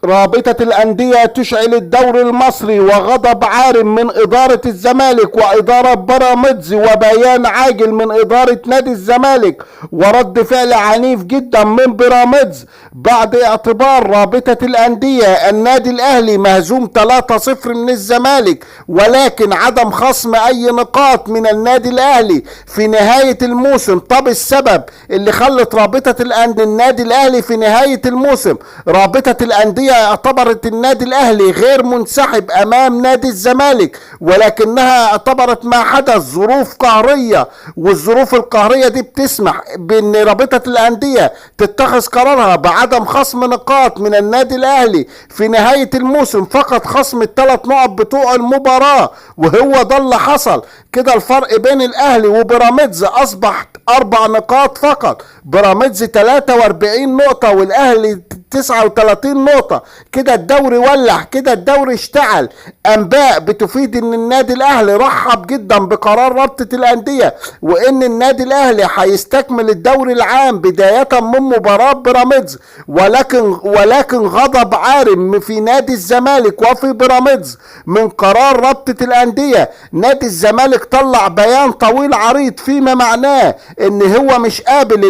رابطة الأندية تشعل الدوري المصري وغضب عارم من إدارة الزمالك وإدارة بيراميدز، وبيان عاجل من إدارة نادي الزمالك، ورد فعل عنيف جدا من بيراميدز بعد اعتبار رابطة الأندية النادي الأهلي مهزوم 3-0 من الزمالك، ولكن عدم خصم أي نقاط من النادي الأهلي في نهاية الموسم. طب السبب اللي خلت رابطة النادي الأهلي في نهاية الموسم، رابطة الأندية اعتبرت النادي الاهلي غير منسحب امام نادي الزمالك، ولكنها اعتبرت ما حدث ظروف قهرية، والظروف القهرية دي بتسمح بان رابطة الاندية تتخذ قرارها بعدم خصم نقاط من النادي الاهلي في نهاية الموسم، فقط خصم ال3 نقط بتوع المباراة، وهو ده اللي حصل. كده الفرق بين الاهلي وبيراميدز اصبح 4 نقاط فقط، بيراميدز 43 نقطة والاهلي 39 نقطة. كده الدوري ولع، كده الدوري اشتعل. انباء بتفيد ان النادي الاهلي رحب جدا بقرار رابطة الاندية، وان النادي الاهلي هيستكمل الدوري العام بداية من مباراة بيراميدز، ولكن غضب عارم في نادي الزمالك وفي بيراميدز من قرار رابطة الاندية. نادي الزمالك طلع بيان طويل عريض فيما معناه ان هو مش قابل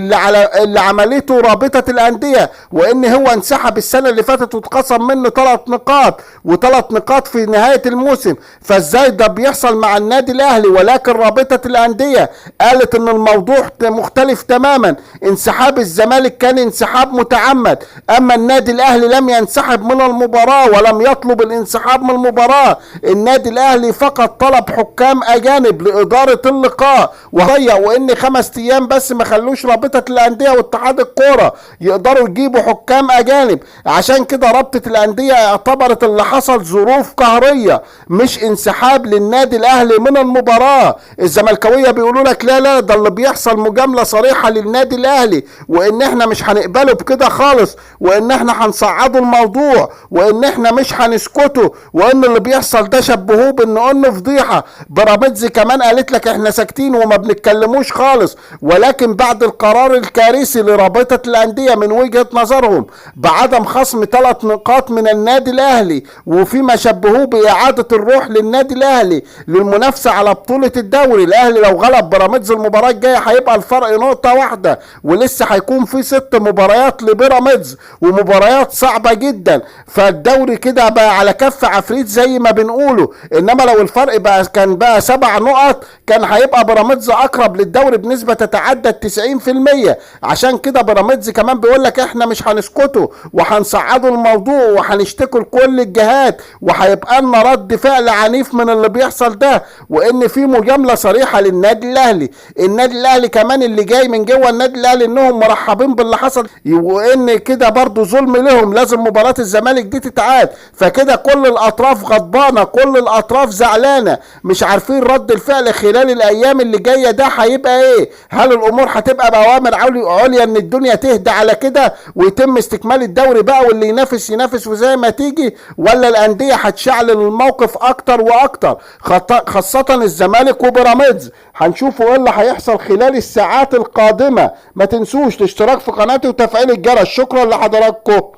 اللي عملته رابطة الاندية، وان هو انسحب السنة اللي فاتت واتقسم منه 3 نقاط و3 نقاط في نهاية الموسم. فازاي ده بيحصل مع النادي الاهلي؟ ولكن رابطة الاندية قالت ان الموضوع مختلف تماما، انسحاب الزمالك كان انسحاب متعمد، اما النادي الاهلي لم ينسحب من المباراة ولم يطلب الانسحاب من المباراة. النادي الاهلي فقط طلب حكام اجانب لادارة اللقاء وضيع، وان 5 ايام بس ما خلوش رابطة الاندية واتحاد الكورة يقدروا يجيبوا حكام اجانب. عشان كده رابطة الاندية اعتبرت اللي حصل ظروف قهرية مش انسحاب للنادي الاهلي من المباراة. الزملكاوية بيقولوا لك لا ده اللي بيحصل مجاملة صريحة للنادي الاهلي، وان احنا مش هنقبله بكده خالص، وان احنا هنصعدوا الموضوع، وان احنا مش هنسكته، وان اللي بيحصل ده شبهوه بانه فضيحة. بيراميدز كمان قالت لك احنا ساكتين وما بنتكلموش خالص، ولكن بعد القرار الكارثي لرابطة الاندية من وجهة نظرهم بعدم خصم 3 نقاط من النادي الاهلي، وفيما شبهوه باعادة الروح للنادي الاهلي للمنافسة على بطولة الدوري. الاهلي لو غلب بيراميدز المباراة الجاية هيبقى الفرق نقطة واحدة، ولسه هيكون في 6 مباريات لبيراميدز ومباريات صعبة جدا، فالدوري كده بقى على كف عفريت زي ما بنقوله. انما لو الفرق كان بقى 7 نقط كان هيبقى بيراميدز اقرب للدوري بنسبة تتعدى 90%. عشان كده بيراميدز كمان بيقول لك احنا مش هنسكته وهنصعدوا الموضوع وهنشتكوا لكل الجهات، وهيبقى لنا رد فعل عنيف من اللي بيحصل ده، وان في مجامله صريحه للنادي الاهلي. النادي الاهلي كمان اللي جاي من جوه النادي الاهلي انهم مرحبين باللي حصل، وان كده برضو ظلم لهم، لازم مباراه الزمالك دي تتعاد. فكده كل الاطراف غضبانه، كل الاطراف زعلانه، مش عارفين رد الفعل خلال الايام اللي جايه ده هيبقى ايه. هل الامور هتبقى باوامر عليا ان الدنيا تهدى على كده ويتم استكمال الدوري بقى واللي ينافس وزي ما تيجي، ولا الانديه هتشعل الموقف اكتر واكتر، خاصه الزمالك وبيراميدز؟ هنشوفوا ايه اللي هيحصل خلال الساعات القادمه. ما تنسوش الاشتراك في قناتي وتفعيل الجرس. شكرا لحضراتكم.